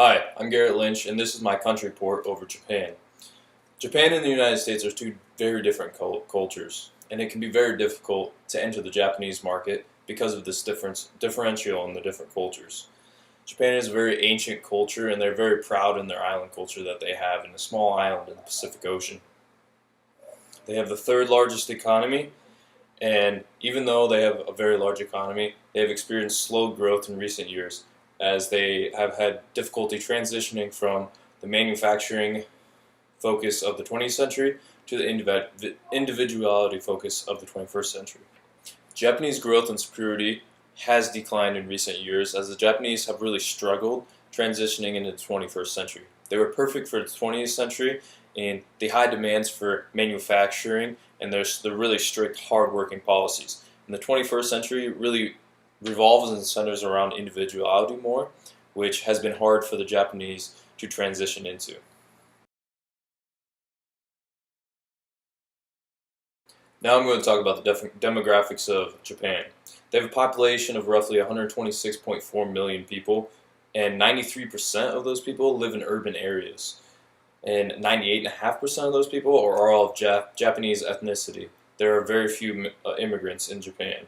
Hi, I'm Garrett Lynch, and this is my country report over Japan. Japan and the United States are two very different cultures, and it can be very difficult to enter the Japanese market because of this differential in the different cultures. Japan is a very ancient culture, and they're very proud in their island culture that they have in a small island in the Pacific Ocean. They have the third largest economy, and even though they have a very large economy, they have experienced slow growth in recent years as they have had difficulty transitioning from the manufacturing focus of the 20th century to the individuality focus of the 21st century. Japanese growth and security has declined in recent years as the Japanese have really struggled transitioning into the 21st century. They were perfect for the 20th century in the high demands for manufacturing and there's the really strict, hard-working policies. In the 21st century, it really revolves and centers around individuality more, which has been hard for the Japanese to transition into. Now I'm going to talk about the demographics of Japan. They have a population of roughly 126.4 million people, and 93% of those people live in urban areas. And 98.5% of those people are all of Japanese ethnicity. There are very few immigrants in Japan.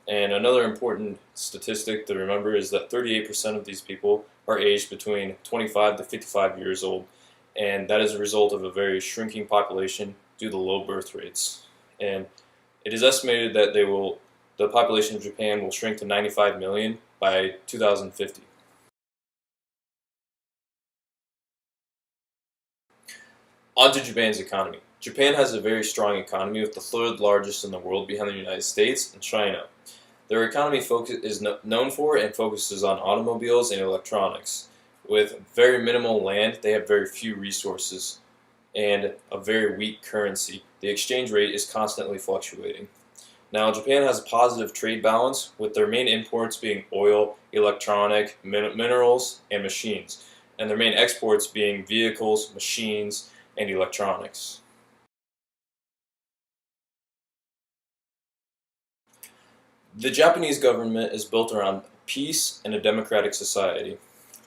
And another important statistic to remember is that 38% of these people are aged between 25 to 55 years old, and that is a result of a very shrinking population due to low birth rates. And it is estimated that the population of Japan will shrink to 95 million by 2050. On to Japan's economy. Japan has a very strong economy with the third largest in the world behind the United States and China. Their economy is known for and focuses on automobiles and electronics. With very minimal land, they have very few resources and a very weak currency. The exchange rate is constantly fluctuating. Now, Japan has a positive trade balance, with their main imports being oil, electronic, minerals, and machines, and their main exports being vehicles, machines, and electronics. The Japanese government is built around peace and a democratic society.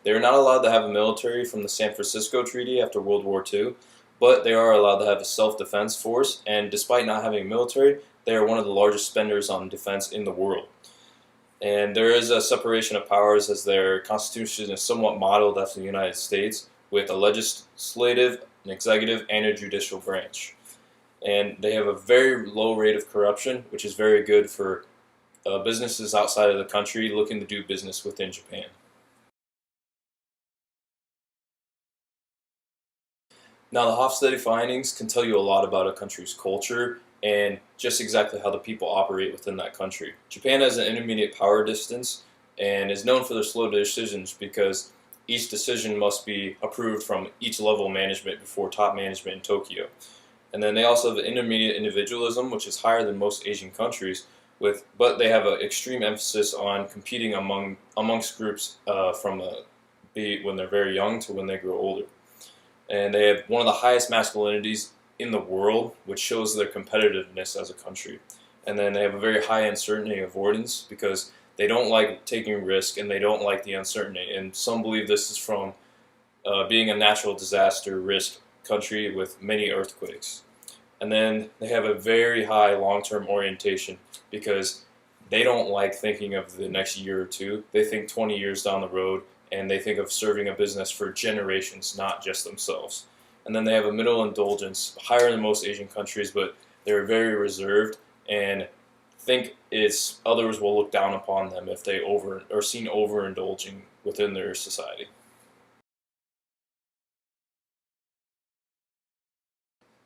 They are not allowed to have a military from the San Francisco Treaty after World War II, but they are allowed to have a self-defense force, and despite not having a military, they are one of the largest spenders on defense in the world. And there is a separation of powers as their constitution is somewhat modeled after the United States, with a legislative, an executive, and a judicial branch. And they have a very low rate of corruption, which is very good for businesses outside of the country looking to do business within Japan. Now, the Hofstede findings can tell you a lot about a country's culture and just exactly how the people operate within that country. Japan has an intermediate power distance and is known for their slow decisions because each decision must be approved from each level of management before top management in Tokyo. And then they also have intermediate individualism, which is higher than most Asian countries, but they have an extreme emphasis on competing amongst groups when they're very young to when they grow older. And they have one of the highest masculinities in the world, which shows their competitiveness as a country. And then they have a very high uncertainty avoidance because they don't like taking risk and they don't like the uncertainty. And some believe this is from being a natural disaster risk country with many earthquakes. And then they have a very high long-term orientation because they don't like thinking of the next year or two. They think 20 years down the road, and they think of serving a business for generations, not just themselves. And then they have a middle indulgence, higher than most Asian countries, but they're very reserved and think others will look down upon them if they are seen overindulging within their society.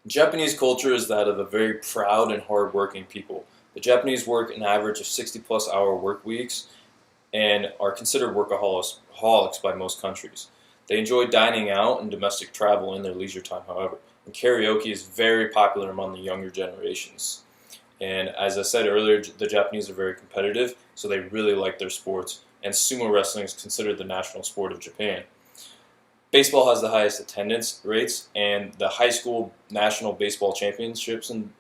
Japanese culture is that of a very proud and hard-working people. The Japanese work an average of 60-plus hour work weeks and are considered workaholics by most countries. They enjoy dining out and domestic travel in their leisure time, however, and karaoke is very popular among the younger generations. And as I said earlier, the Japanese are very competitive, so they really like their sports, and sumo wrestling is considered the national sport of Japan. Baseball has the highest attendance rates, and the high school national baseball championships in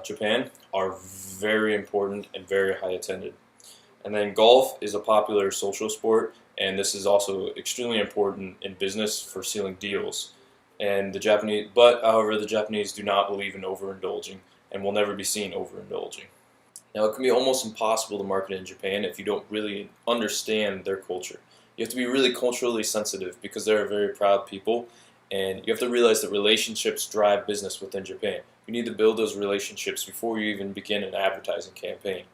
Japan are very important and very high attended. And then golf is a popular social sport, and this is also extremely important in business for sealing deals. And however, the Japanese do not believe in overindulging and will never be seen overindulging. Now, it can be almost impossible to market in Japan if you don't really understand their culture. You have to be really culturally sensitive because they're a very proud people, and you have to realize that relationships drive business within Japan. You need to build those relationships before you even begin an advertising campaign.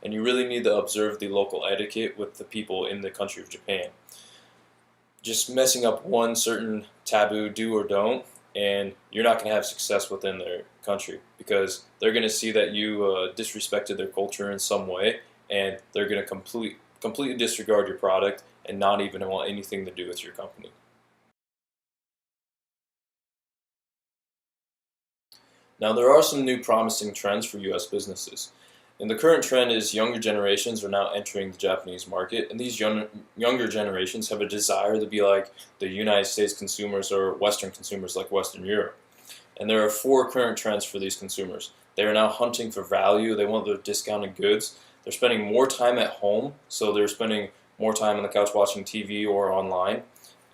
And you really need to observe the local etiquette with the people in the country of Japan. Just messing up one certain taboo, do or don't, and you're not going to have success within their country because they're going to see that you disrespected their culture in some way, and they're going to completely disregard your product and not even want anything to do with your company. Now, there are some new promising trends for U.S. businesses. And the current trend is younger generations are now entering the Japanese market, and these younger generations have a desire to be like the United States consumers or Western consumers like Western Europe. And there are four current trends for these consumers. They are now hunting for value, they want their discounted goods, they're spending more time at home, so they're spending more time on the couch watching TV or online,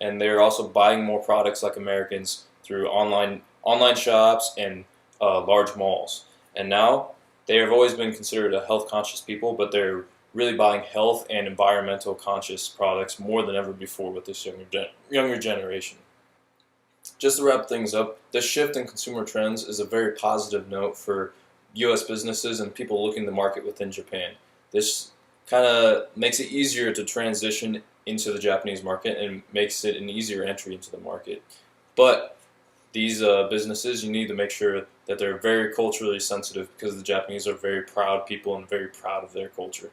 and they're also buying more products like Americans through online shops and large malls. And now they have always been considered a health conscious people, but they're really buying health and environmental conscious products more than ever before with this younger generation. Just to wrap things up, this shift in consumer trends is a very positive note for U.S. businesses and people looking to market within Japan. This kind of makes it easier to transition into the Japanese market and makes it an easier entry into the market. But these businesses, you need to make sure that they're very culturally sensitive because the Japanese are very proud people and very proud of their culture.